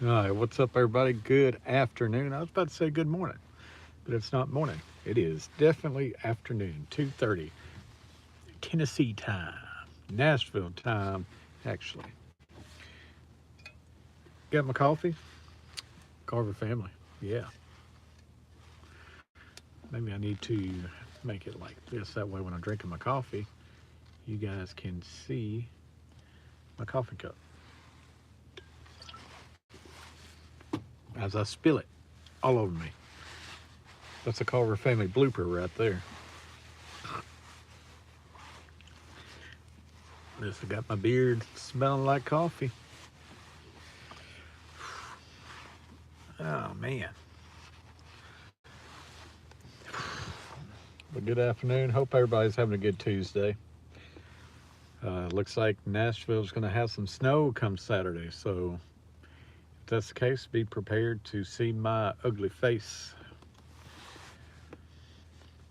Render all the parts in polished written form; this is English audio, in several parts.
All right, what's up, everybody? Good afternoon. I was about to say good morning, but it's not morning. It is definitely afternoon, 2:30, Tennessee time, Nashville time, actually. Got my coffee? Carver family. Yeah, maybe I need to make it like this. That way, when I'm drinking my coffee, you guys can see my coffee cup as I spill it all over me. That's a Carver family blooper right there. This, I got my beard smelling like coffee. Oh man. But good afternoon. Hope everybody's having a good Tuesday. Looks like Nashville's going to have some snow come Saturday. So if that's the case, be prepared to see my ugly face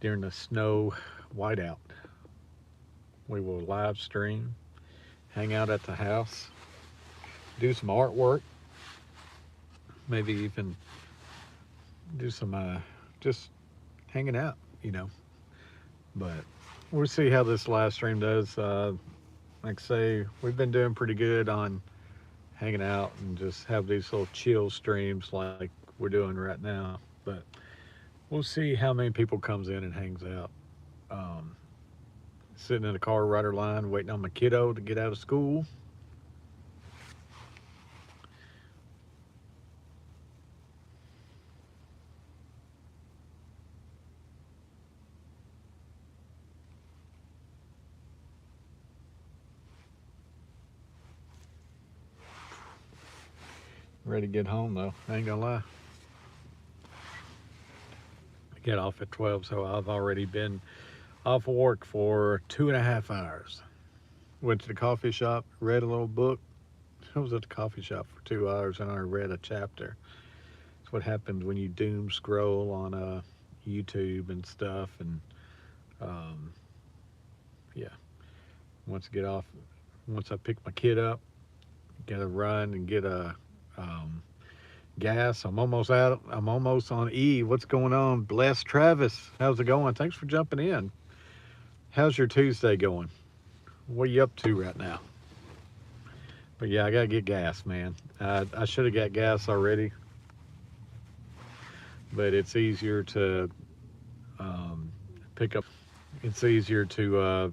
during the snow whiteout. We will live stream, hang out at the house, do some artwork, maybe even do some just hanging out, you know. But we'll see how this live stream does. Like I say, we've been doing pretty good on hanging out and just have these little chill streams like we're doing right now. But we'll see how many people comes in and hangs out. Um, Sitting in the car rider line waiting on my kiddo to get out of school. Ready to get home though. I ain't gonna lie. I get off at 12, so I've already been off of work for 2.5 hours. Went to the coffee shop, read a little book. I was at the coffee shop for 2 hours and I read a chapter. It's what happens when you doom scroll on YouTube and stuff. And um, yeah, once I get off, once I pick my kid up, gotta run and get a gas. I'm almost out. I'm almost on E. What's going on? Bless Travis. How's it going? Thanks for jumping in. How's your Tuesday going? What are you up to right now? But yeah, I gotta get gas, man. I should have got gas already, but it's easier to pick up. It's easier to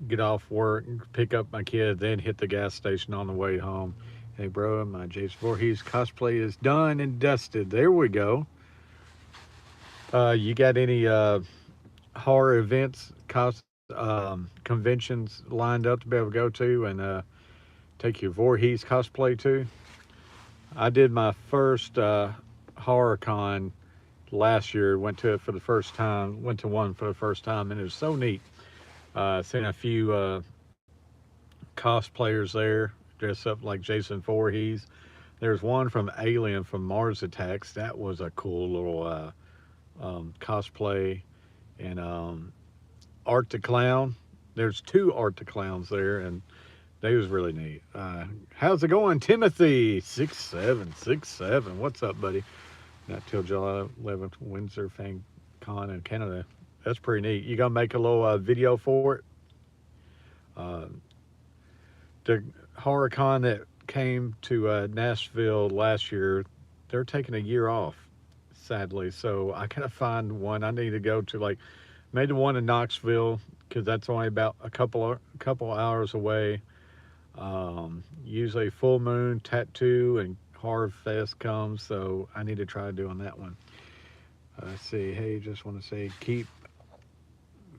get off work, pick up my kid, then hit the gas station on the way home. Hey, bro, my Jason Voorhees cosplay is done and dusted. There we go. You got any horror events, conventions lined up to be able to go to and take your Voorhees cosplay to? I did my first horror con last year. Went to it for the first time. Went to one for the first time, and it was so neat. Seeing a few cosplayers there dressed up like Jason Voorhees. There's one from Alien from Mars Attacks. That was a cool little cosplay. And Art the Clown. There's two Art the Clowns there, and they was really neat. How's it going, Timothy? 6767. What's up, buddy? Not till July 11th, Windsor Fan Con in Canada. That's pretty neat. You gonna make a little video for it? Uh, the horror con that came to Nashville last year, they're taking a year off, sadly. So I gotta find one. I need to go to, like, maybe one in Knoxville because that's only about a couple hours away. Usually Full Moon, Tattoo, and Horror Fest comes, so I need to try doing that one. Let's see. Hey, just want to say keep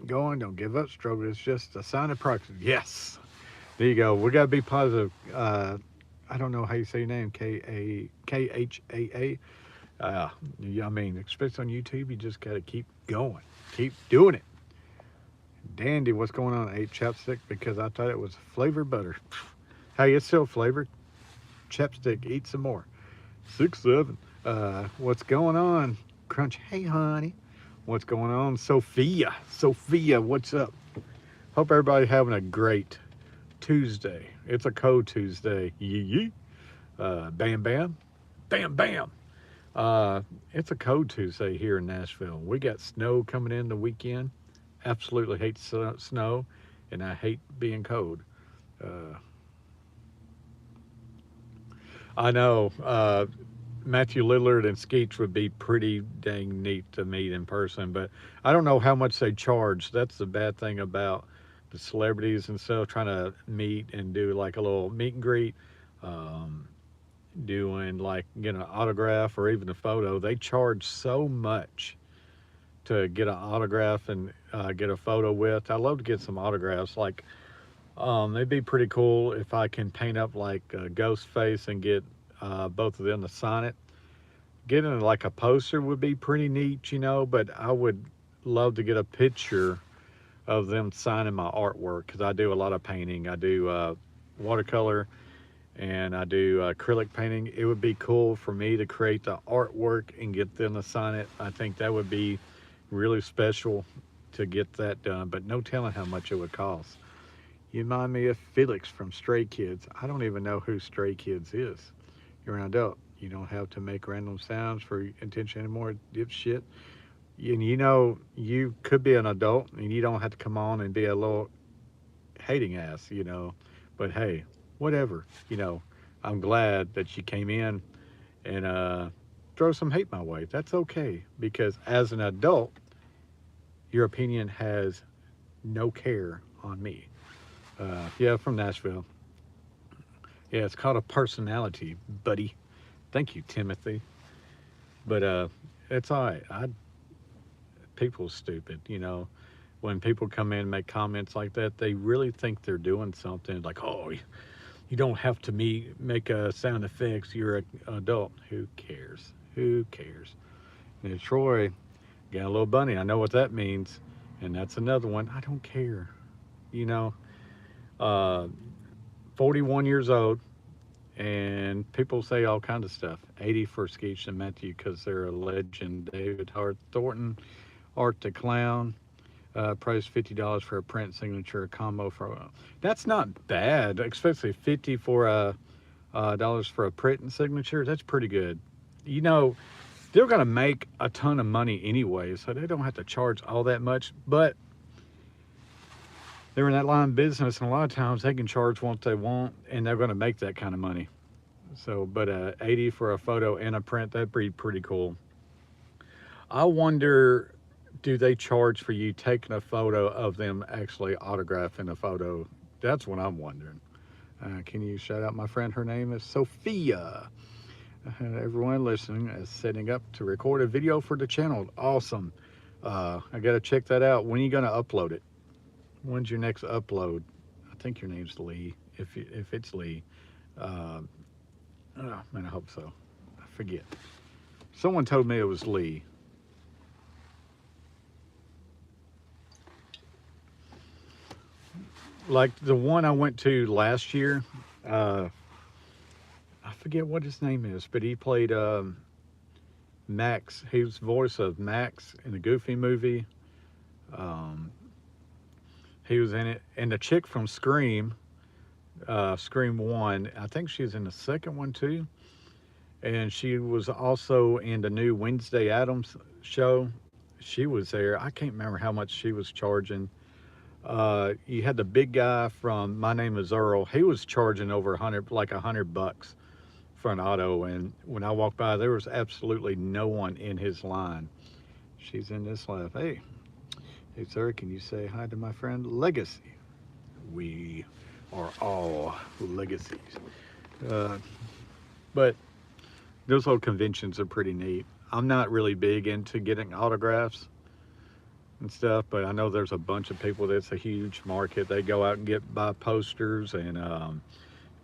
going. Don't give up. Struggle is just a sign of progress. Yes. There you go. We got to be positive. I don't know how you say your name. Khaa. I mean, especially on YouTube, you just got to keep going. Keep doing it. Dandy, what's going on? I ate chapstick because I thought it was flavored butter. Hey, it's still flavored. Chapstick, eat some more. 6-7. What's going on? Crunch. Hey, honey. What's going on? Sophia, what's up? Hope everybody having a great Tuesday. It's a cold Tuesday. Yee. Bam Bam, Bam Bam. It's a cold Tuesday here in Nashville. We got snow coming in the weekend. Absolutely hate snow, and I hate being cold. Uh, I know Matthew Lillard and Skeets would be pretty dang neat to meet in person, but I don't know how much they charge. That's the bad thing about the celebrities and stuff trying to meet and do like a little meet and greet. Um, Doing like get an autograph or even a photo, they charge so much to get an autograph and get a photo with. I love to get some autographs. Like it'd be pretty cool if I can paint up like a ghost face and get both of them to sign it. Getting like a poster would be pretty neat, you know. But I would love to get a picture of them signing my artwork because I do a lot of painting. I do watercolor and I do acrylic painting. It would be cool for me to create the artwork and get them to sign it. I think that would be really special to get that done, but no telling how much it would cost. You remind me of Felix from Stray Kids. I don't even know who Stray Kids is. You're an adult. You don't have to make random sounds for attention anymore, dipshit. And you know, you could be an adult and you don't have to come on and be a little hating ass, you know. But hey, whatever, you know. I'm glad that you came in and throw some hate my way. That's okay because as an adult, your opinion has no care on me. Yeah, from Nashville. Yeah, it's called a personality, buddy. Thank you, Timothy. But it's all right. People's stupid, you know. When people come in and make comments like that, they really think they're doing something. Like, oh, you don't have to make sound effects. You're an adult. Who cares? Who cares? And Troy got a little bunny. I know what that means, and that's another one. I don't care. You know, uh, 41 years old, and people say all kinds of stuff. 80 for Skeech and Matthew because they're a legend. David Hart Thornton, Art the Clown, price $50 for a print signature combo for. That's not bad, especially 50 for dollars for a print and signature. That's pretty good. You know, they're gonna make a ton of money anyway, so they don't have to charge all that much. But they're in that line of business, and a lot of times they can charge what they want, and they're gonna make that kind of money. So, but 80 for a photo and a print, that'd be pretty cool. I wonder, do they charge for you taking a photo of them actually autographing a photo? That's what I'm wondering. Can you shout out my friend? Her name is Sophia. Everyone listening is setting up to record a video for the channel. Awesome. I got to check that out. When are you going to upload it? When's your next upload? I think your name's Lee. If it's Lee. Oh, man, I hope so. I forget. Someone told me it was Lee. Like the one I went to last year, I forget what his name is, but he played Max. He was voice of Max in the Goofy movie. He was in it, and the chick from Scream, Scream 1, I think she's in the second one too, and she was also in the new Wednesday Addams show. She was there. I can't remember how much she was charging. You had the big guy from My Name Is Earl. He was charging over 100, like $100 for an auto. And when I walked by, there was absolutely no one in his line. She's in this live. Hey, sir, can you say hi to my friend Legacy? We are all legacies. But those whole conventions are pretty neat. I'm not really big into getting autographs and stuff, but I know there's a bunch of people that's a huge market. They go out and buy posters and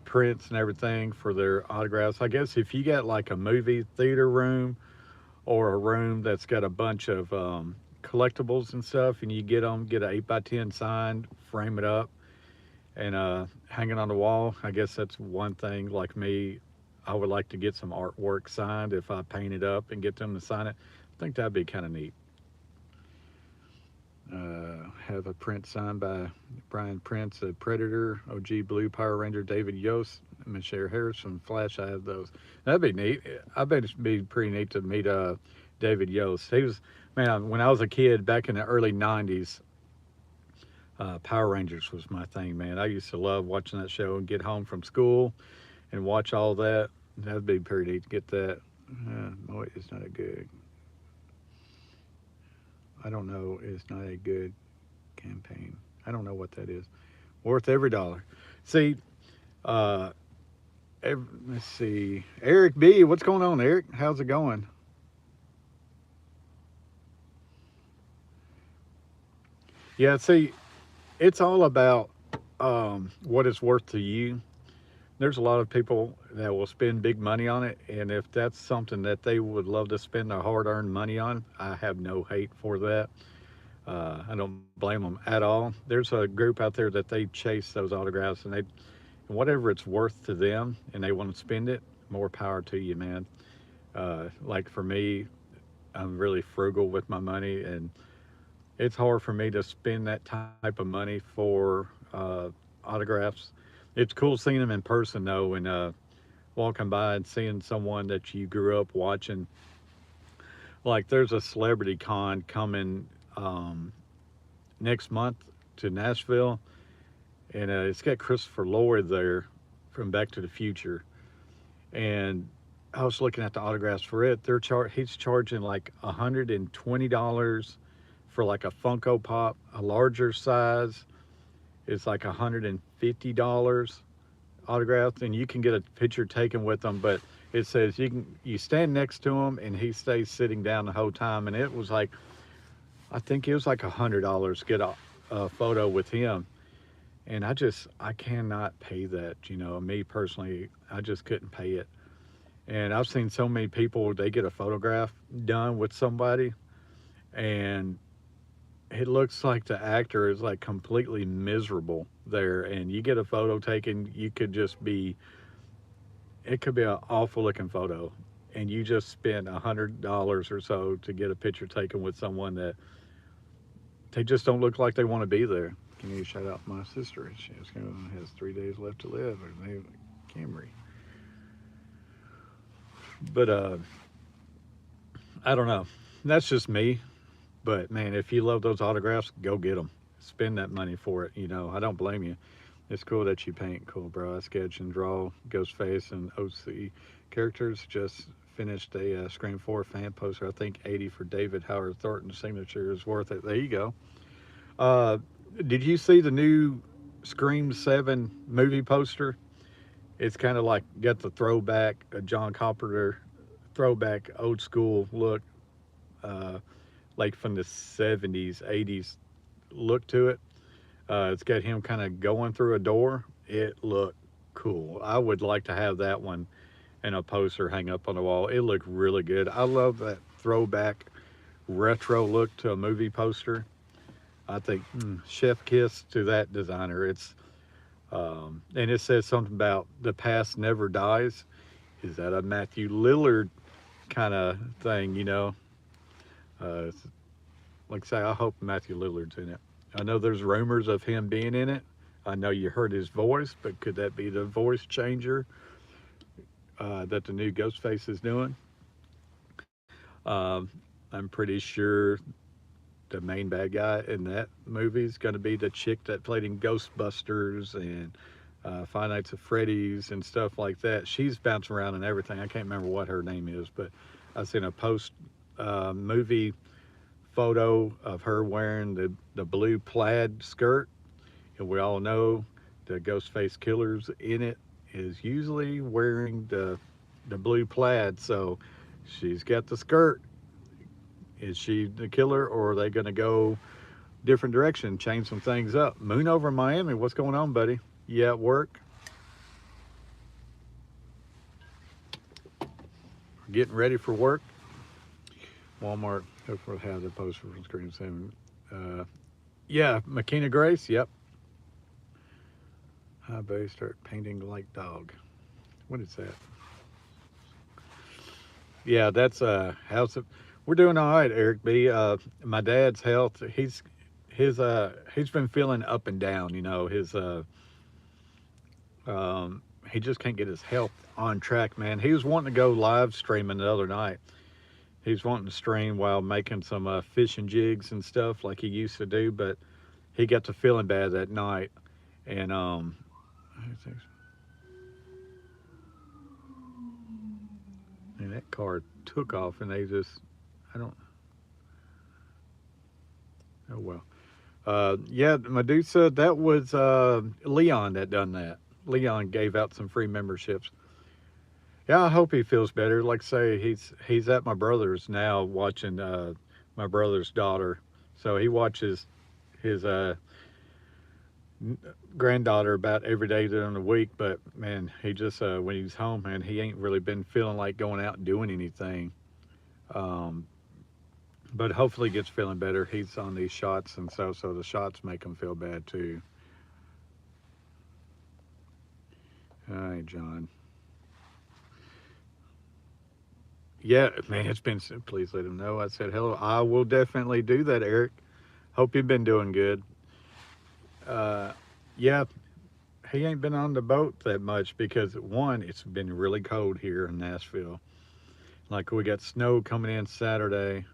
prints and everything for their autographs. I guess if you got like a movie theater room or a room that's got a bunch of collectibles and stuff, and you get an 8x10 signed, frame it up, and hang it on the wall. I guess that's one thing. Like me, I would like to get some artwork signed if I paint it up and get them to sign it. I think that'd be kind of neat. Have a print signed by Brian Prince, a Predator, OG Blue Power Ranger, David Yost. Michelle Harrison Flash. I have those. That'd be neat. I bet it'd be pretty neat to meet David Yost. He was, man, when I was a kid back in the early '90s. Power Rangers was my thing, man. I used to love watching that show and get home from school and watch all that. That'd be pretty neat to get that. No, it's not a good. I don't know. It's not a good campaign. I don't know what that is. Worth every dollar. See, uh, let's see. Eric B, what's going on, Eric? How's it going? Yeah, see, it's all about what it's worth to you. There's a lot of people that will spend big money on it, and if that's something that they would love to spend their hard-earned money on, I have no hate for that. I don't blame them at all. There's a group out there that they chase those autographs, and they whatever it's worth to them, and they want to spend it. More power to you, man. Like for me, I'm really frugal with my money, and it's hard for me to spend that type of money for autographs. It's cool seeing them in person though, and walking by and seeing someone that you grew up watching. Like there's a celebrity con coming um, next month to Nashville, and it's got Christopher Lloyd there from Back to the Future. And I was looking at the autographs for it. He's charging like $120 for like a Funko Pop, a larger size. It's like $150 autographed, and you can get a picture taken with them. But it says you stand next to him, and he stays sitting down the whole time. And it was like I think it was like $100 to get a photo with him. And I cannot pay that. You know, me personally, I just couldn't pay it. And I've seen so many people, they get a photograph done with somebody, and it looks like the actor is like completely miserable there. And you get a photo taken, you could just be, it could be an awful looking photo. And you just spent $100 or so to get a picture taken with someone that they just don't look like they want to be there. Can you shout out my sister? She has 3 days left to live. Her name Camry. But I don't know. That's just me. But man, if you love those autographs, go get them. Spend that money for it. You know, I don't blame you. It's cool that you paint. Cool, bro. I sketch and draw Ghostface and OC characters. Just finished a Scream 4 fan poster. I think 80 for David Howard Thornton's signature is worth it. There you go. Uh, did you see the new Scream 7 movie poster? It's kind of like got the throwback, John Carpenter throwback, old school look, uh, like from the 70s, 80s look to it. It's got him kind of going through a door. It looked cool. I would like to have that one in a poster hang up on the wall. It looked really good. I love that throwback retro look to a movie poster. I think chef kiss to that designer. And it says something about the past never dies. Is that a Matthew Lillard kind of thing? You know, uh, like I say, I hope Matthew Lillard's in it. I know there's rumors of him being in it. I know you heard his voice, but could that be the voice changer that the new Ghostface is doing? Um, I'm pretty sure the main bad guy in that movie is going to be the chick that played in Ghostbusters and Five Nights at Freddy's and stuff like that. She's bouncing around and everything. I can't remember what her name is, but I've seen a post movie photo of her wearing the blue plaid skirt. And we all know the Ghostface killers in it is usually wearing the blue plaid. So she's got the skirt. Is she the killer, or are they going to go different direction, change some things up? Moon over Miami, what's going on, buddy? You at work? Getting ready for work? Walmart, hopefully have the poster from Screen 7. Yeah, McKenna Grace, yep. Hi, buddy, start painting like dog. What is that? Yeah, that's how's it? We're doing all right, Eric B. My dad's health, he's been feeling up and down. You know, his he just can't get his health on track, man. He was wanting to go live streaming the other night. He was wanting to stream while making some fishing jigs and stuff like he used to do, but he got to feeling bad that night, and and that car took off, and they just, I don't, oh well. Yeah, Medusa, that was Leon that done that. Leon gave out some free memberships. Yeah, I hope he feels better. Like I say, he's at my brother's now watching my brother's daughter. So he watches his granddaughter about every day during the week. But man, he just when he's home, man, he ain't really been feeling like going out and doing anything. Um, but hopefully he gets feeling better. He's on these shots, and so the shots make him feel bad too. All right, John. Yeah, man, it's been. Please let him know I said hello. I will definitely do that, Eric. Hope you've been doing good. Uh, yeah, he ain't been on the boat that much because one, it's been really cold here in Nashville. Like we got snow coming in Saturday,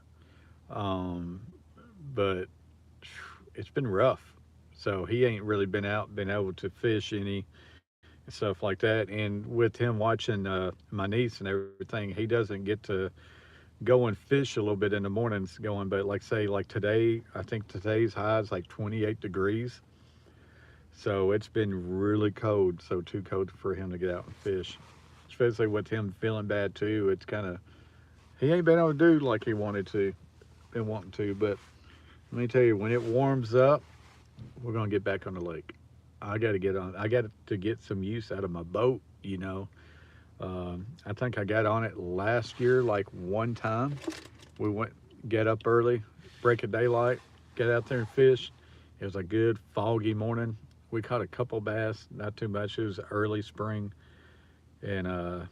um, but it's been rough. So he ain't really been out, been able to fish any stuff like that. And with him watching my niece and everything, he doesn't get to go and fish a little bit in the mornings. Going, but like say like today, I think today's high is like 28 degrees. So it's been really cold, so too cold for him to get out and fish. Especially with him feeling bad too. It's kind of he ain't been able to do like he wanted to, been wanting to. But let me tell you, when it warms up, we're gonna get back on the lake. I got to get on. I got to get some use out of my boat. I think I got on it last year, like one time. We went get up early, break of daylight, get out there and fish. It was a good foggy morning. We caught a couple bass, not too much. It was early spring, and that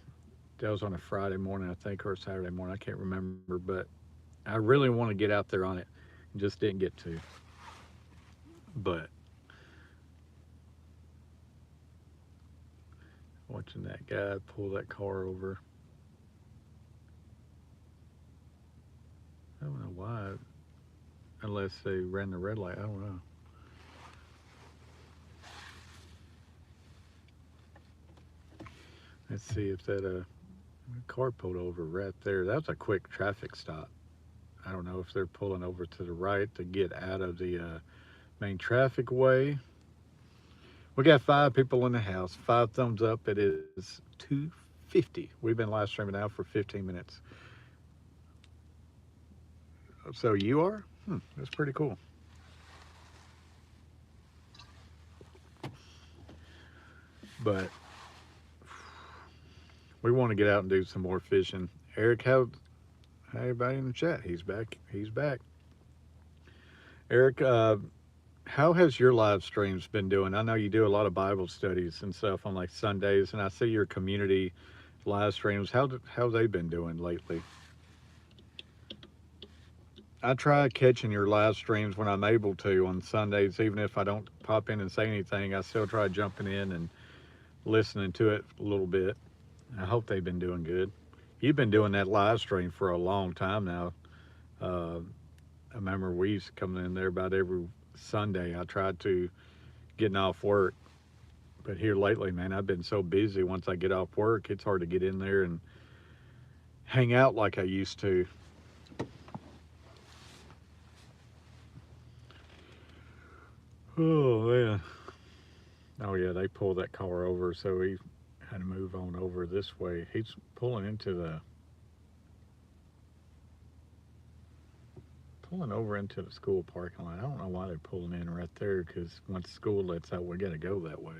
was on a Friday morning, I think, or a Saturday morning. I can't remember, but I really want to get out there on it, just didn't get to. But watching that guy pull that car over, I don't know why, unless they ran the red light. I don't know. Let's see if that car pulled over right there. That was a quick traffic stop. I don't know if they're pulling over to the right to get out of the main traffic way. We got 5 people in the house. 5 thumbs up. It is 2:50. We've been live streaming now for 15 minutes. So you are? That's pretty cool. But we want to get out and do some more fishing. Eric, how everybody in the chat? He's back. He's back. Eric, how has your live streams been doing? I know you do a lot of Bible studies and stuff on like Sundays, and I see your community live streams. How they been doing lately? I try catching your live streams when I'm able to on Sundays, even if I don't pop in and say anything. I still try jumping in and listening to it a little bit. I hope they've been doing good. You've been doing that live stream for a long time now. Uh, I remember we used to come in there about every Sunday. I tried to getting off work, but here lately, man, I've been so busy. Once I get off work, it's hard to get in there and hang out like I used to. Oh man. Oh yeah, they pulled that car over, so he had to move on over this way. He's pulling over into the school parking lot. I don't know why they're pulling in right there, because once school lets out, we got to go that way.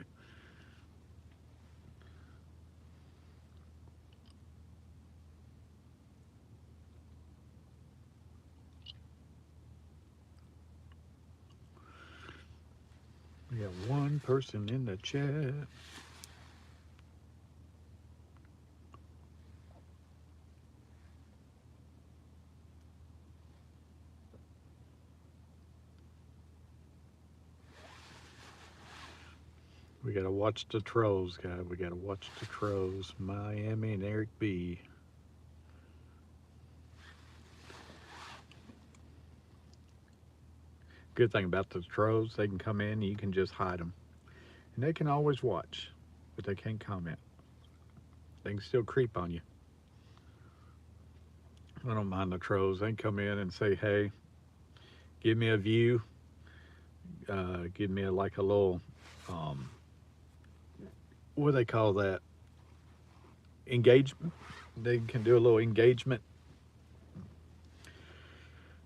We got one person in the chat. We We gotta watch the trolls, guys. We gotta watch the trolls. Miami and Eric B. Good thing about the trolls, they can come in and you can just hide them. And they can always watch, but they can't comment. They can still creep on you. I don't mind the trolls. They can come in and say, hey, give me a view. Give me like a little, um, what do they call that? Engagement. They can do a little engagement.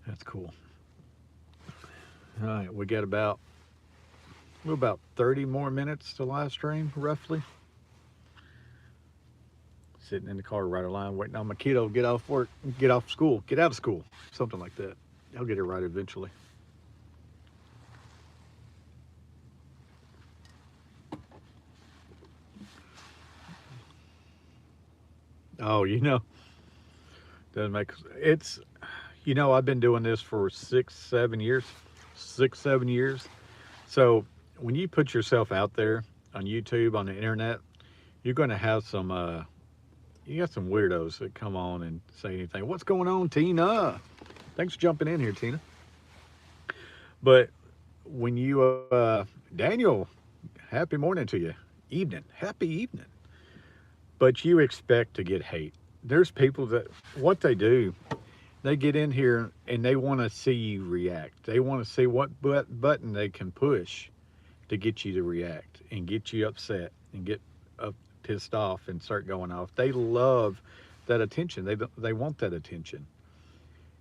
That's cool. All right, we're about 30 more minutes to live stream, roughly. Sitting in the car right along, waiting on my kiddo to get off work, get off school, get out of school, something like that. I'll get it right eventually. Oh, doesn't make it's. I've been doing this for 6, 7 years. 6, 7 years. So when you put yourself out there on YouTube, on the internet, you're going to have you got some weirdos that come on and say anything. What's going on, Tina? Thanks for jumping in here, Tina. But when Daniel, happy morning to you. Happy evening. But you expect to get hate. There's people that, what they do, they get in here and they want to see you react. They want to see what button they can push to get you to react and get you upset and get pissed off and start going off. They love that attention. They want that attention.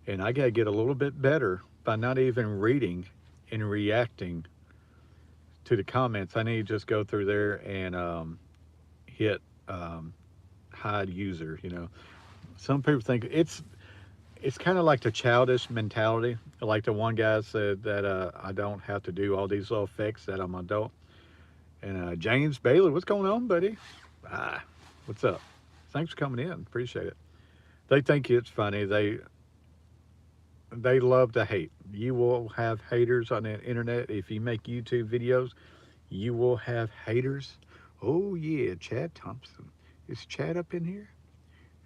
And I got to get a little bit better by not even reading and reacting to the comments. I need to just go through there and hit hide user. Some people think it's kind of like the childish mentality. Like the one guy said that I don't have to do all these little effects, that I'm an adult. And James Bailey, what's going on, buddy? What's up? Thanks for coming in. Appreciate it. They think it's funny. They love to hate. You will have haters on the internet. If you make YouTube videos, you will have haters. Oh yeah, Chad Thompson. Is Chad up in here?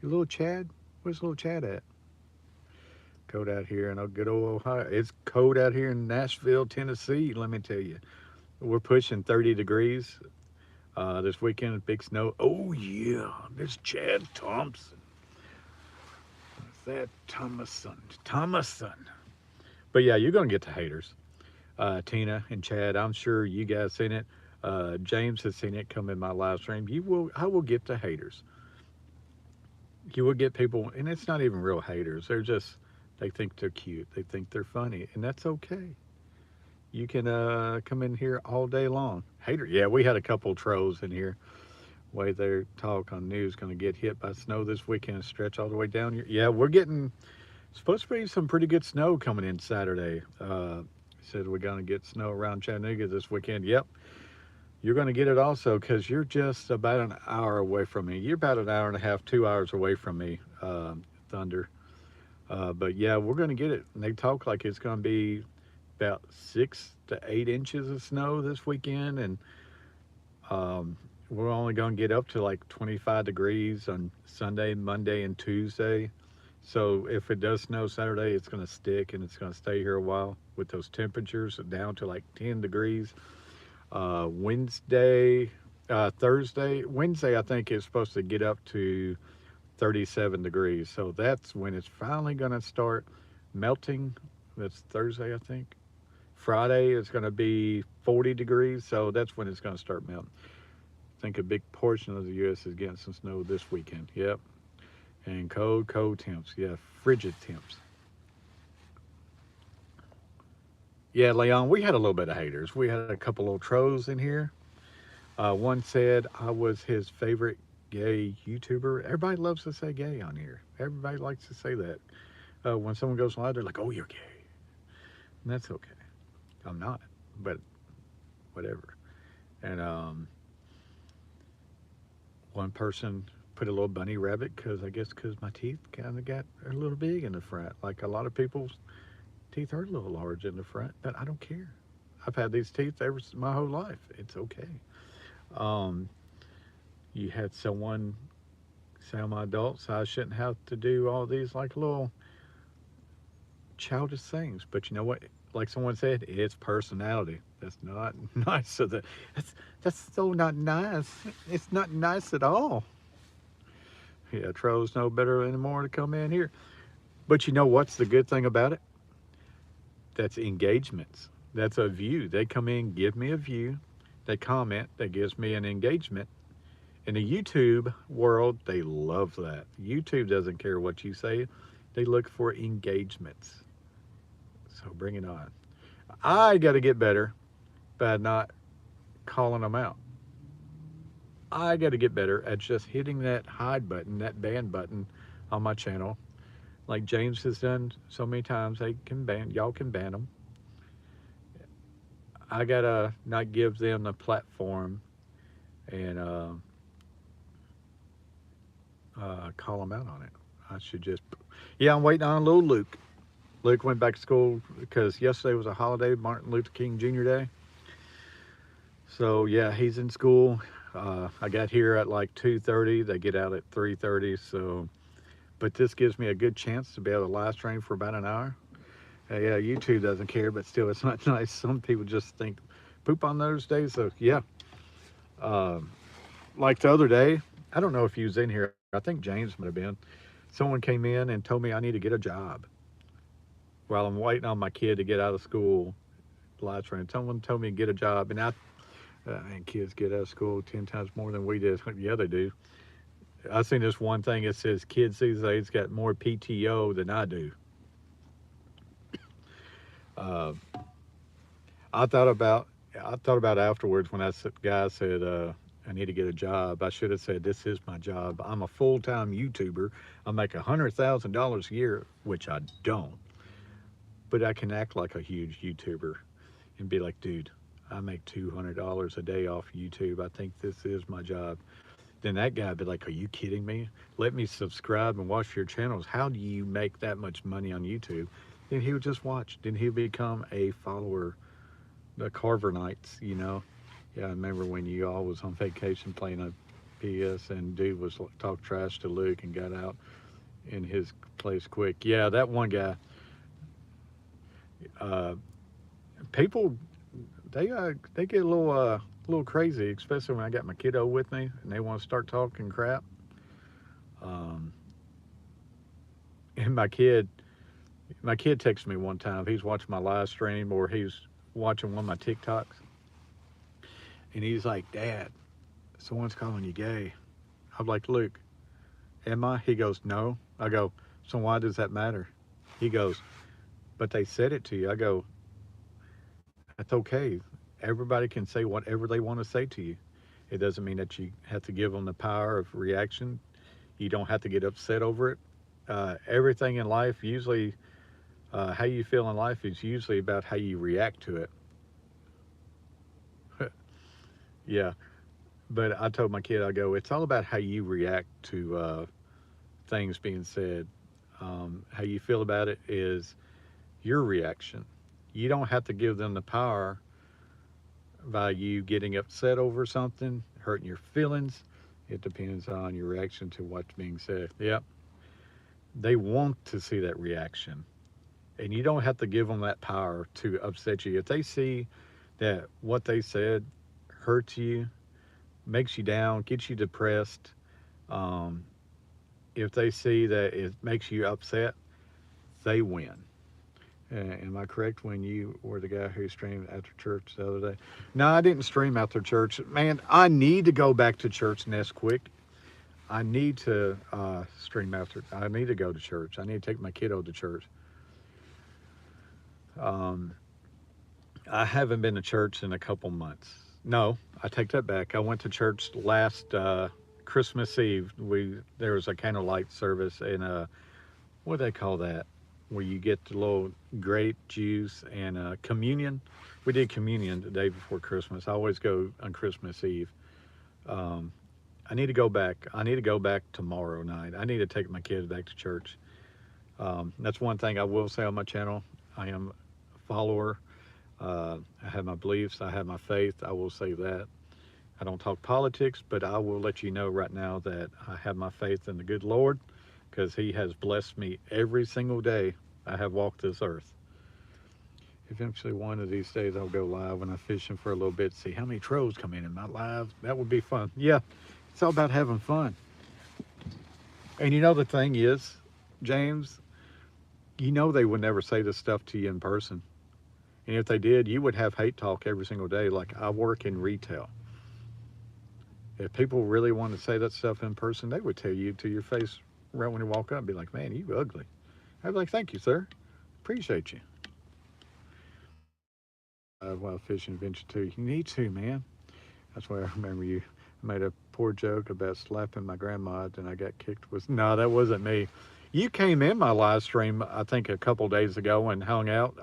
Your little Chad? Where's little Chad at? Cold out here in good old Ohio. It's cold out here in Nashville, Tennessee. Let me tell you, we're pushing 30 degrees. This weekend, big snow. Oh yeah, there's Chad Thompson. That Thomason. But yeah, you're gonna get the haters. Tina and Chad, I'm sure you guys seen it. James has seen it come in my live stream. I will get the haters. You will get people, and it's not even real haters. They think they're cute. They think they're funny, and that's okay. You can come in here all day long. Hater, yeah, we had a couple trolls in here. Way they talk on news, going to get hit by snow this weekend, stretch all the way down here. Yeah, we're getting, supposed to be some pretty good snow coming in Saturday. Said we're going to get snow around Chattanooga this weekend. Yep, you're going to get it also because you're just about an hour away from me. You're about an hour and a half, 2 hours away from me, Thunder. But yeah, we're going to get it. And they talk like it's going to be about 6 to 8 inches of snow this weekend. And we're only going to get up to like 25 degrees on Sunday, Monday, and Tuesday. So if it does snow Saturday, it's going to stick and it's going to stay here a while with those temperatures down to like 10 degrees. Wednesday, I think it's supposed to get up to 37 degrees. So that's when it's finally going to start melting. That's Thursday, I think. Friday is going to be 40 degrees. So that's when it's going to start melting. I think a big portion of the U.S. is getting some snow this weekend. Yep. And cold temps. Yeah, frigid temps. Yeah, Leon, we had a little bit of haters. We had a couple little trolls in here. One said I was his favorite gay YouTuber. Everybody loves to say gay on here. Everybody likes to say that. When someone goes live, they're like, oh, you're gay. And that's okay. I'm not, but whatever. And one person put a little bunny rabbit because my teeth kind of got a little big in the front. Like a lot of people's teeth are a little large in the front, but I don't care. I've had these teeth my whole life. It's okay. Um, you had someone say I'm an adult, so I shouldn't have to do all these like little childish things. But you know what? Like someone said, it's personality. That's not nice. So that's so not nice. It's not nice at all. Yeah, trolls know better anymore to come in here. But you know what's the good thing about it? That's engagements. That's a view. They come in, give me a view. They comment. That gives me an engagement. In the YouTube world, they love that. YouTube doesn't care what you say. They look for engagements. So bring it on. I got to get better by not calling them out. I got to get better at just hitting that hide button, that ban button on my channel. Like James has done so many times, they can ban, y'all can ban them. I got to not give them the platform and call them out on it. I should just, yeah, I'm waiting on little Luke. Luke went back to school because yesterday was a holiday, Martin Luther King Jr. Day. So yeah, he's in school. I got here at like 2:30. They get out at 3:30. So, but this gives me a good chance to be able to live stream for about an hour. Yeah, YouTube doesn't care, but still, it's not nice. Some people just think poop on those days. So yeah, like the other day, I don't know if he was in here. I think James might have been. Someone came in and told me I need to get a job while I'm waiting on my kid to get out of school. Live stream. Someone told me to get a job, and kids get out of school 10 times more than we did. Yeah, they do. I seen this one thing. It says kids these days got more PTO than I do. Uh, I thought about I thought about afterwards when guy said I need to get a job. I should have said this is my job. I'm a full-time YouTuber. I make $100,000 a year, which I don't, but I can act like a huge YouTuber and be like, dude, I make $200 a day off YouTube. I think this is my job. Then that guy would be like, are you kidding me? Let me subscribe and watch your channels. How do you make that much money on YouTube? Then he would just watch. Then he'd become a follower. The Carver nights, you know. Yeah, I remember when you all was on vacation playing a PS and dude was talk trash to Luke and got out in his place quick. Yeah, that one guy. Uh, People they get a little crazy, especially when I got my kiddo with me and they want to start talking crap. Um, and my kid texted me one time. He's watching my live stream or he's watching one of my TikToks, and he's like, "Dad, someone's calling you gay." I'm like, "Luke, am I?" He goes, "No." I go, "So why does that matter?" He goes, "But they said it to you." I go, "That's okay. Everybody can say whatever they want to say to you. It doesn't mean that you have to give them the power of reaction. You don't have to get upset over it. Everything in life, usually, how you feel in life is usually about how you react to it." Yeah, but I told my kid, I go, it's all about how you react to things being said. How you feel about it is your reaction. You don't have to give them the power by you getting upset over something, hurting your feelings. It depends on your reaction to what's being said. Yep, they want to see that reaction. And you don't have to give them that power to upset you. If they see that what they said hurts you, makes you down, gets you depressed, um, if they see that it makes you upset, they win. Am I correct when you were the guy who streamed after church the other day? No, I didn't stream after church. Man, I need to go back to church nest quick. I need to stream after. I need to go to church. I need to take my kiddo to church. Um, I haven't been to church in a couple months. No, I take that back. I went to church last Christmas Eve. There was a candlelight service and what do they call that? Where you get the little grape juice and communion. We did communion the day before Christmas. I always go on Christmas Eve. Um, I need to go back. I need to go back tomorrow night. I need to take my kids back to church. That's one thing I will say on my channel. I am a follower. I have my beliefs. I have my faith. I will say that. I don't talk politics, but I will let you know right now that I have my faith in the good Lord because He has blessed me every single day I have walked this earth. Eventually, one of these days, I'll go live when I'm fishing for a little bit, see how many trolls come in my live. That would be fun. Yeah, it's all about having fun. And you know, the thing is, James, you know, they would never say this stuff to you in person. And if they did, you would have hate talk every single day. Like, I work in retail. If people really want to say that stuff in person, they would tell you to your face right when you walk up and be like, man, you ugly. I'd be like, thank you, sir. Appreciate you. Wild fishing adventure too. You need to, man. That's why I remember you made a poor joke about slapping my grandma and I got kicked with. No, that wasn't me. You came in my live stream, I think, a couple days ago and hung out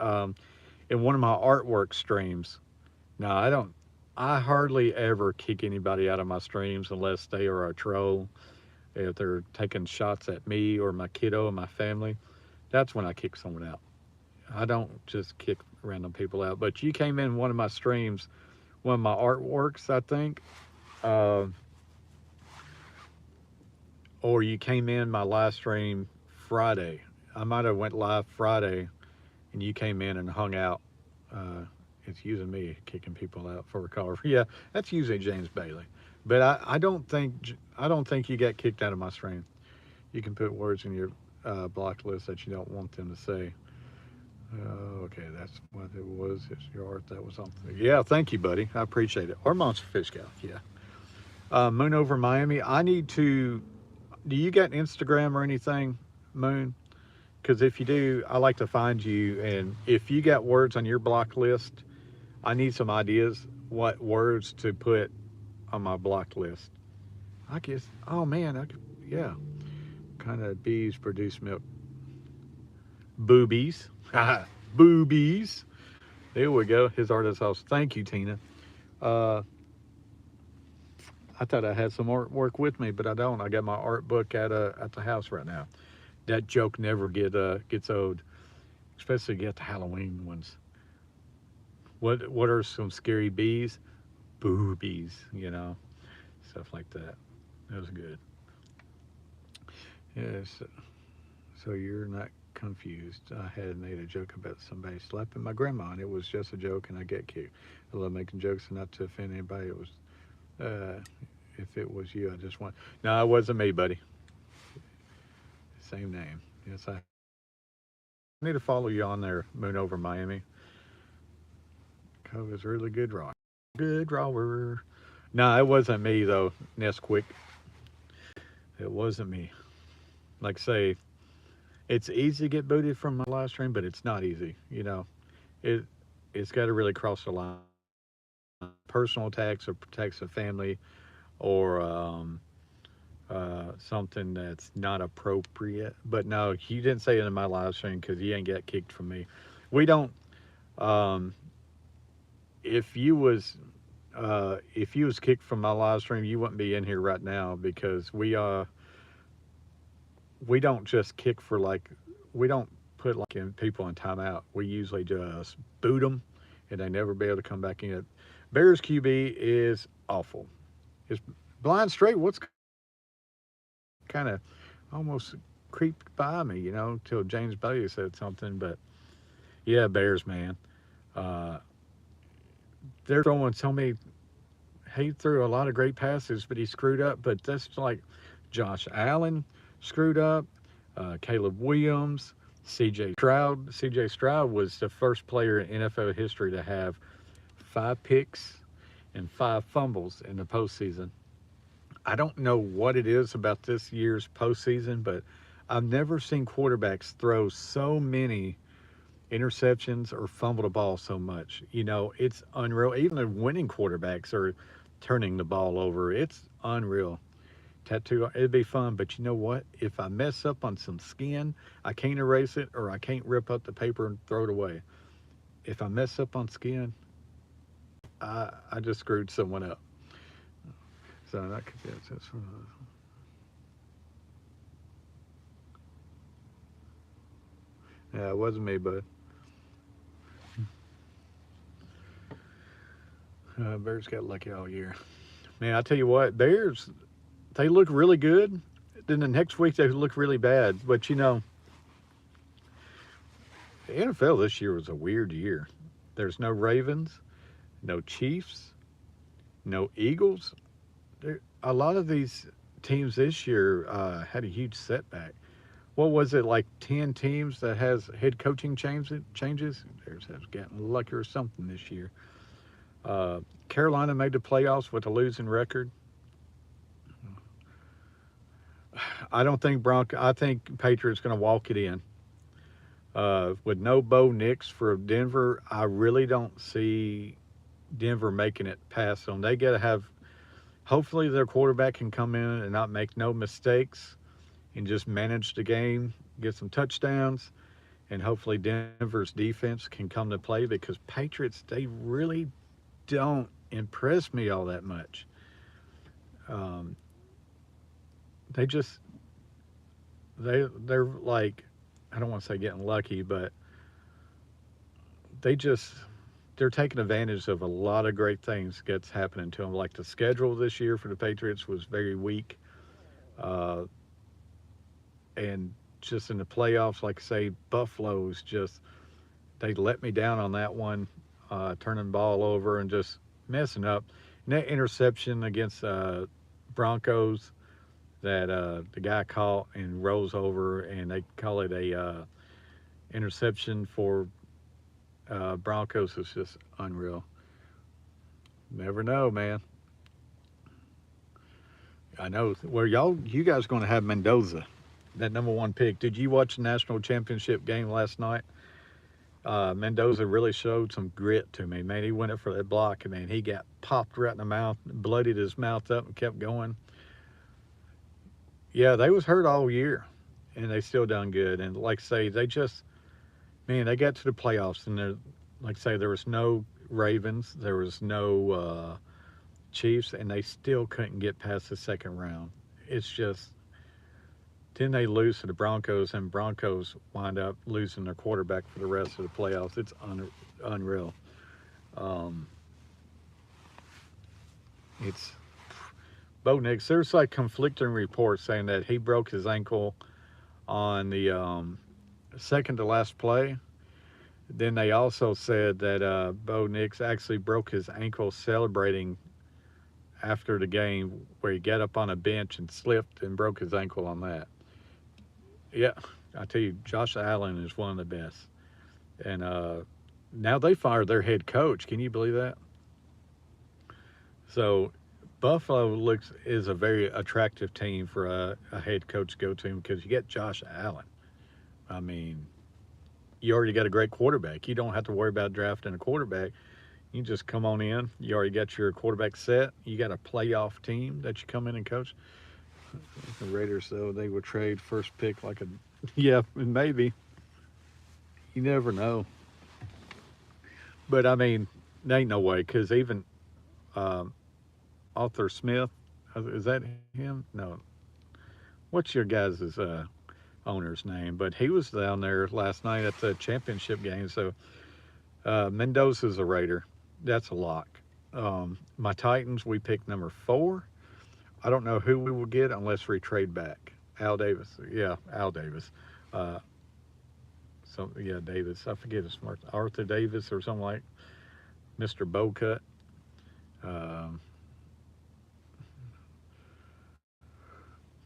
in one of my artwork streams. No, I don't. I hardly ever kick anybody out of my streams unless they are a troll. If they're taking shots at me or my kiddo and my family, that's when I kick someone out. I don't just kick random people out. But you came in one of my streams, one of my artworks, I think, uh, or you came in my live stream Friday. I might have went live Friday, and you came in and hung out. Uh, it's usually me kicking people out for a carver. Yeah, that's usually James Bailey. But I don't think you got kicked out of my stream. You can put words in your block list that you don't want them to say. Okay, that's what it was. It's your art. That was something. Yeah, thank you, buddy. I appreciate it. Or Monster Fish Gal. Yeah. Moon over Miami. I need to. Do you got Instagram or anything, Moon? Because if you do, I like to find you. And if you got words on your block list, I need some ideas what words to put on my block list. I guess. Oh man, yeah. Kind of bees produce milk. Boobies. Boobies. There we go. His artist house. Thank you, Tina. Uh, I thought I had some artwork with me, but I don't. I got my art book at the house right now. That joke never gets old, especially get the Halloween ones. What are some scary bees? Boobies, stuff like that. That was good. Yes. So you're not confused. I had made a joke about somebody slapping my grandma, and it was just a joke, and I get cute. I love making jokes, and not to offend anybody. It was, if it was you, I just want. No, it wasn't me, buddy. Same name. Yes, I need to follow you on there. Moon over Miami. Cove is really good drawer. Good drawer. No, it wasn't me though. Nesquik. It wasn't me. Like say, it's easy to get booted from my live stream, but it's not easy. It it's got to really cross the line. Personal attacks or protects the family, or something that's not appropriate. But no, you didn't say it in my live stream because you ain't get kicked from me. We don't. Um, if you was if you was kicked from my live stream, you wouldn't be in here right now because we don't just kick for like we don't put like in people in timeout. We usually just boot them, and they never be able to come back in. Bears QB is awful. Is blind straight. What's kind of almost creeped by me, till James Bailey said something. But yeah, Bears, man. Uh, they're throwing so many. He threw a lot of great passes, but he screwed up. But that's like Josh Allen screwed up, Caleb Williams, C.J. Stroud. C.J. Stroud was the first player in NFL history to have 5 picks and 5 fumbles in the postseason. I don't know what it is about this year's postseason, but I've never seen quarterbacks throw so many interceptions or fumble the ball so much. It's unreal. Even the winning quarterbacks are turning the ball over. It's unreal. Tattoo, it'd be fun, but you know what? If I mess up on some skin, I can't erase it or I can't rip up the paper and throw it away. If I mess up on skin, I just screwed someone up. So that could be it. Yeah, it wasn't me, bud. Bears got lucky all year. Man, I tell you what, Bears, they look really good. Then the next week they look really bad. But you know, the NFL this year was a weird year. There's no Ravens, no Chiefs, no Eagles. A lot of these teams this year had a huge setback. What was it, like 10 teams that has head coaching changes? Theirs has gotten lucky or something this year. Uh, Carolina made the playoffs with a losing record. I don't think I think Patriots going to walk it in. With no Bo Nix for Denver, I really don't see Denver making it past them. They got to have, hopefully, their quarterback can come in and not make no mistakes and just manage the game, get some touchdowns, and hopefully Denver's defense can come to play because Patriots, they really don't impress me all that much. Um, they just they're like, I don't want to say getting lucky, but they just they're taking advantage of a lot of great things that's happening to them. Like the schedule this year for the Patriots was very weak, uh, and just in the playoffs, like I say, Buffalo's just they let me down on that one, turning the ball over and just messing up. And that interception against Broncos that the guy caught and rolls over, and they call it a interception for Broncos is just unreal. Never know, man. I know. Well, you guys going to have Mendoza, that number one pick. Did you watch the national championship game last night? Mendoza really showed some grit to me, man. He went up for that block, and man, he got popped right in the mouth, bloodied his mouth up, and kept going. Yeah, they was hurt all year, and they still done good. And like I say, they just, man, they got to the playoffs, and they're, like I say, there was no Ravens, there was no Chiefs, and they still couldn't get past the second round. It's just, then they lose to the Broncos, and Broncos wind up losing their quarterback for the rest of the playoffs. It's unreal. Um, it's Bo Nix. There's like conflicting reports saying that he broke his ankle on the second to last play. Then they also said that Bo Nix actually broke his ankle celebrating after the game, where he got up on a bench and slipped and broke his ankle on that. Yeah, I tell you, Josh Allen is one of the best. And now they fired their head coach. Can you believe that? So Buffalo looks is a very attractive team for a head coach to go to because you get Josh Allen. I mean, you already got a great quarterback. You don't have to worry about drafting a quarterback. You just come on in. You already got your quarterback set. You got a playoff team that you come in and coach. The Raiders, though, they would trade first pick like a, yeah, maybe. You never know. But I mean, there ain't no way because even um, Arthur Smith, is that him? No. What's your guys' owner's name? But he was down there last night at the championship game. So Mendoza's a Raider. That's a lock. My Titans, we picked number 4. I don't know who we will get unless we trade back. Al Davis. Yeah, Al Davis. Uh, yeah, Davis. I forget his name. Arthur Davis or something like Mr. Bowcut. Um,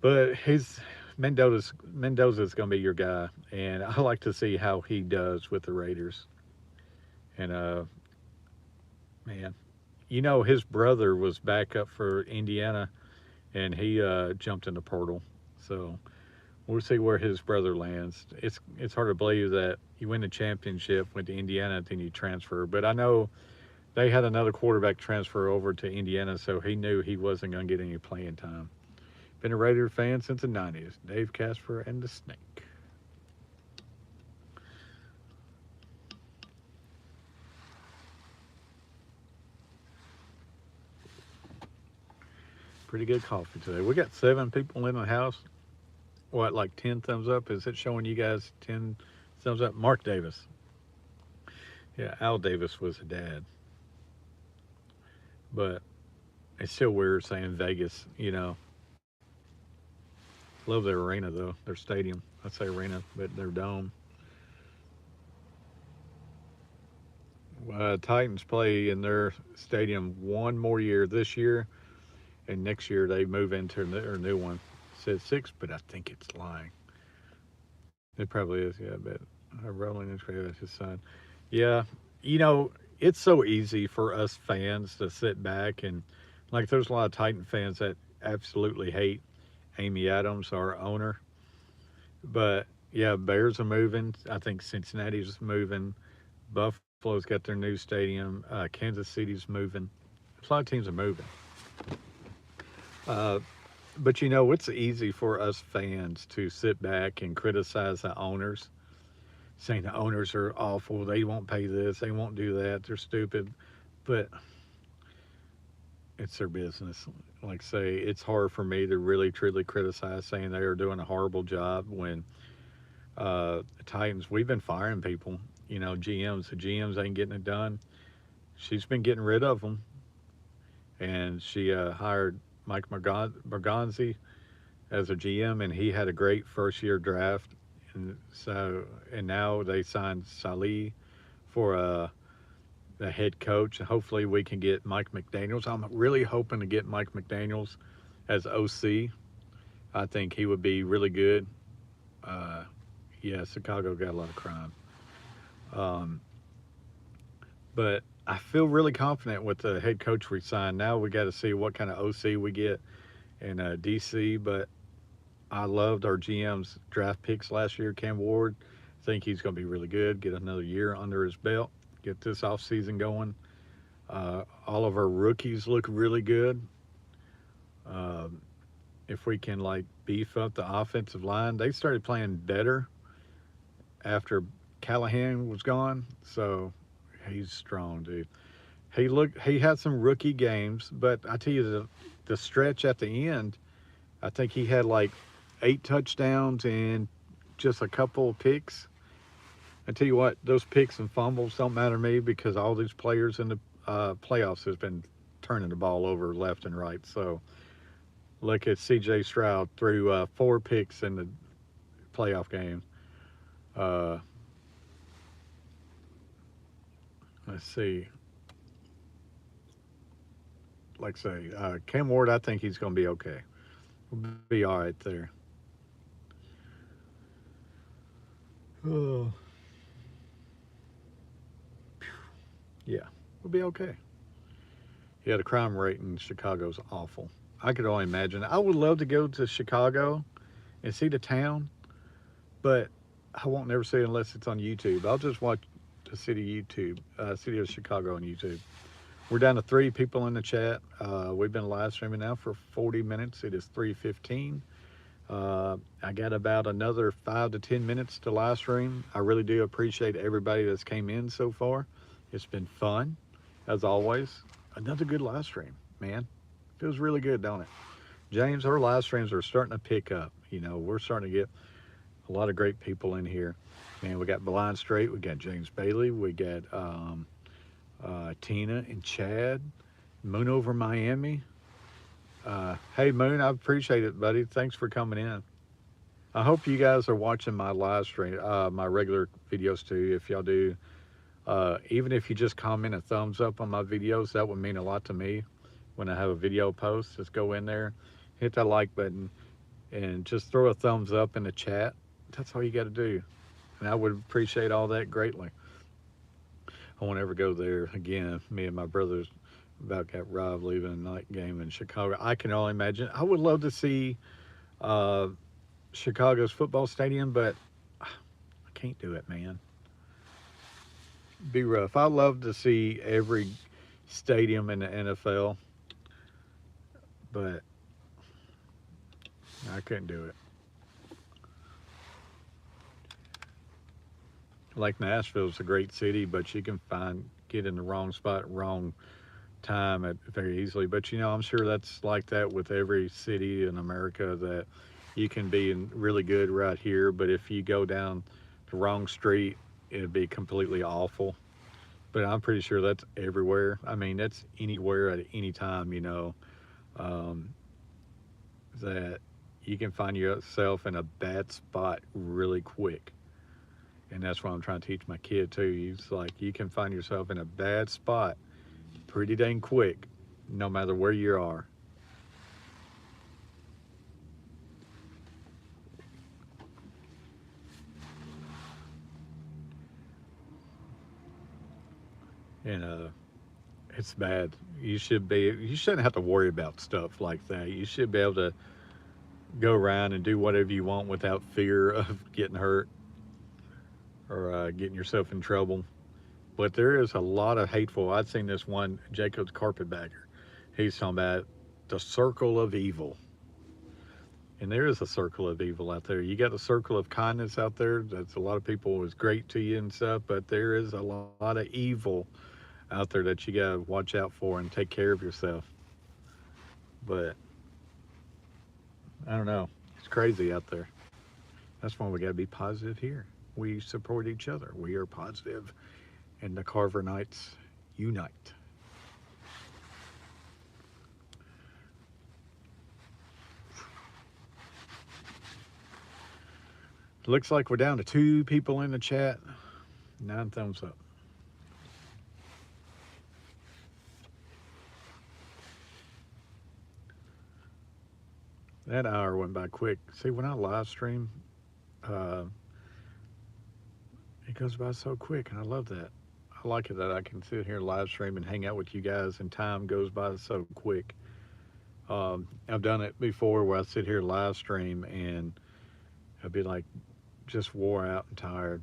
but Mendoza's going to be your guy, and I like to see how he does with the Raiders. And man, you know his brother was back up for Indiana, and he jumped in the portal. So we'll see where his brother lands. It's hard to believe that you win the championship with the Indiana, then you transfer. But I know they had another quarterback transfer over to Indiana, so he knew he wasn't going to get any playing time. Been a Raider fan since the 90s. Dave Casper and the Snake. Pretty good coffee today. We got 7 people in the house. What, like 10 thumbs up? Is it showing you guys 10 thumbs up? Mark Davis. Yeah, Al Davis was a dad. But It's still weird saying Vegas, you know. Love their arena though, their stadium. I say arena, but their dome. Titans play in their stadium one more year this year, and next year they move into their new one. It says six, but I think it's lying. It probably is, yeah. But Rolling is that's his son. Yeah, you know, it's so easy for us fans to sit back and like. There's a lot of Titan fans that absolutely hate Amy Adams, our owner. But yeah, Bears are moving. I think Cincinnati's moving. Buffalo's got their new stadium. Kansas City's moving. A lot of teams are moving. Uh, but you know, it's easy for us fans to sit back and criticize the owners, saying the owners are awful. They won't pay this. They won't do that. They're stupid. But it's their business. Like say, it's hard for me to really truly criticize saying they are doing a horrible job when Titans, we've been firing people. You know, GMs. The GMs ain't getting it done. She's been getting rid of them, and she hired Mike Morganzi as a GM, and he had a great first year draft. And now they signed Salih for the head coach. Hopefully, we can get Mike McDaniels. I'm really hoping to get Mike McDaniels as OC. I think he would be really good. Uh, yeah, Chicago got a lot of crime. Um, but I feel really confident with the head coach we signed. Now we got to see what kind of OC we get in DC. But I loved our GM's draft picks last year, Cam Ward. I think he's going to be really good. Get another year under his belt. Get this off season going. All of our rookies look really good. Um, if we can like beef up the offensive line, they started playing better after Callahan was gone. So he's strong, dude. He had some rookie games, but I tell you the stretch at the end, I think he had like 8 touchdowns and just a couple of picks. I tell you what, those picks and fumbles don't matter to me because all these players in the playoffs has been turning the ball over left and right. So look at C.J. Stroud threw 4 picks in the playoff game. Uh, let's see. Like I say, Cam Ward, I think he's going to be okay. We'll be all right there. Oh, yeah, we'll be okay. Yeah, the crime rate in Chicago's awful. I could only imagine. I would love to go to Chicago and see the town, but I won't never see it unless it's on YouTube. I'll just watch the city of Chicago on YouTube. We're down to 3 people in the chat. We've been live streaming now for 40 minutes. It is 3:15. I got about another 5 to 10 minutes to live stream. I really do appreciate everybody that's came in so far. It's been fun, as always. Another good live stream, man. Feels really good, don't it? James, our live streams are starting to pick up. You know, we're starting to get a lot of great people in here. Man, we got Blind Straight, we got James Bailey, we got Tina and Chad, Moon over Miami. Hey Moon, I appreciate it, buddy. Thanks for coming in. I hope you guys are watching my live stream, my regular videos too. If y'all do, even if you just comment a thumbs up on my videos, that would mean a lot to me. When I have a video post, just go in there, hit that like button, and just throw a thumbs up in the chat. That's all you got to do, and I would appreciate all that greatly. I won't ever go there again. Me and my brothers about got robbed leaving a night game in Chicago. I can only imagine. I would love to see uh, Chicago's football stadium, but I can't do it, man. Be rough. I love to see every stadium in the NFL, but I couldn't do it. Like Nashville's a great city, but you can get in the wrong spot, wrong time at very easily. But you know, I'm sure that's like that with every city in America that you can be in really good right here, but if you go down the wrong street, it'd be completely awful. But I'm pretty sure that's everywhere. I mean, that's anywhere at any time, you know. um, that you can find yourself in a bad spot really quick. And that's what I'm trying to teach my kid too. It's like you can find yourself in a bad spot pretty dang quick, no matter where you are. And it's bad. You shouldn't have to worry about stuff like that. You should be able to go around and do whatever you want without fear of getting hurt or getting yourself in trouble. But there is a lot of hateful. I've seen this one, Jacob's Carpetbagger. He's talking about the circle of evil. And there is a circle of evil out there. You got a circle of kindness out there. That's a lot of people is great to you and stuff, but there is a lot of evil out there that you got to watch out for and take care of yourself. But I don't know. It's crazy out there. That's why we got to be positive here. We support each other. We are positive, and the Carver Knights unite. Looks like we're down to 2 people in the chat. 9 thumbs up. That hour went by quick. See, when I live stream, uh, it goes by so quick, and I love that. I like it that I can sit here live stream and hang out with you guys, and time goes by so quick. I've done it before where I sit here live stream and I'd be like just wore out and tired.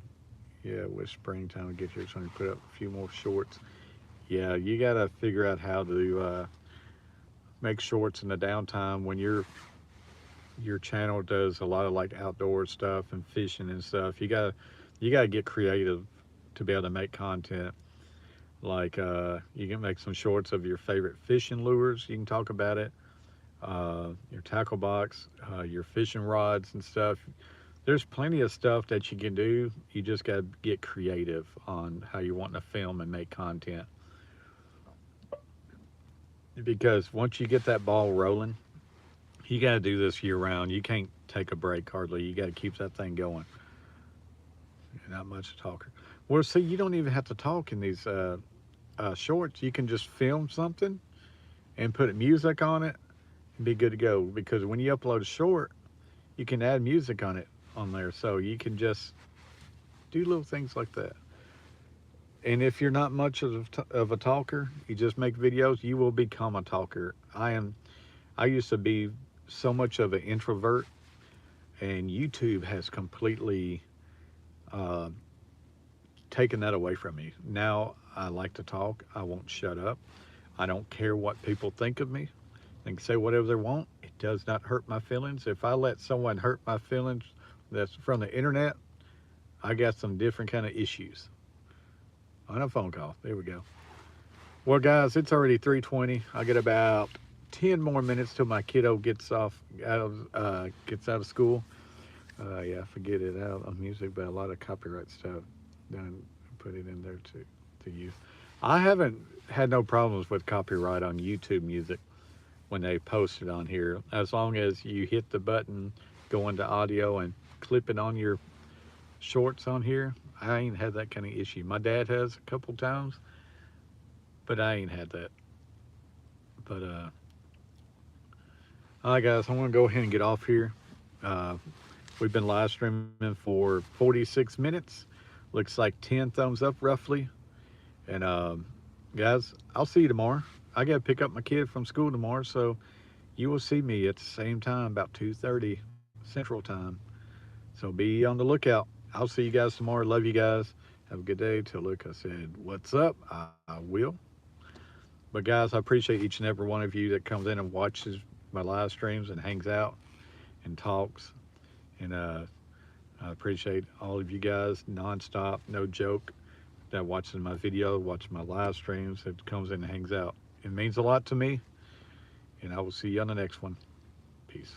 Yeah, with springtime get here, so I can put up a few more shorts. Yeah, you gotta figure out how to make shorts in the downtime when your channel does a lot of like outdoor stuff and fishing and stuff. You gotta get creative to be able to make content. Like you can make some shorts of your favorite fishing lures. You can talk about it. Your tackle box, your fishing rods and stuff. There's plenty of stuff that you can do. You just got to get creative on how you want to film and make content. Because once you get that ball rolling, you got to do this year round. You can't take a break hardly. You got to keep that thing going. You're not much a talker. Well, see, you don't even have to talk in these shorts. You can just film something and put music on it and be good to go. Because when you upload a short, you can add music on there, so you can just do little things like that. And if you're not much of a talker, you just make videos, you will become a talker. I used to be so much of an introvert, and YouTube has completely taken that away from me. Now I like to talk. I won't shut up. I don't care what people think of me. They can say whatever they want. It does not hurt my feelings. If I let someone hurt my feelings that's from the internet, I got some different kind of issues. On a phone call. There we go. Well, guys, it's already 3:20. I get about 10 more minutes till my kiddo gets out of school. Yeah, forget it. Out of music, but a lot of copyright stuff. Done put it in there to use. I haven't had no problems with copyright on YouTube music when they post it on here. As long as you hit the button, go into audio, and clip it on your shorts on here, I ain't had that kind of issue. My dad has a couple times, but I ain't had that. But all right, guys, I'm gonna go ahead and get off here. We've been live streaming for 46 minutes. Looks like 10 thumbs up roughly. And guys, I'll see you tomorrow. I gotta pick up my kid from school tomorrow, so you will see me at the same time, about 2:30 Central Time. So be on the lookout. I'll see you guys tomorrow. Love you guys. Have a good day. Till Luke, I said, what's up? I will. But guys, I appreciate each and every one of you that comes in and watches my live streams and hangs out and talks. And I appreciate all of you guys nonstop, no joke, that watches my video, watches my live streams, that comes in and hangs out. It means a lot to me. And I will see you on the next one. Peace.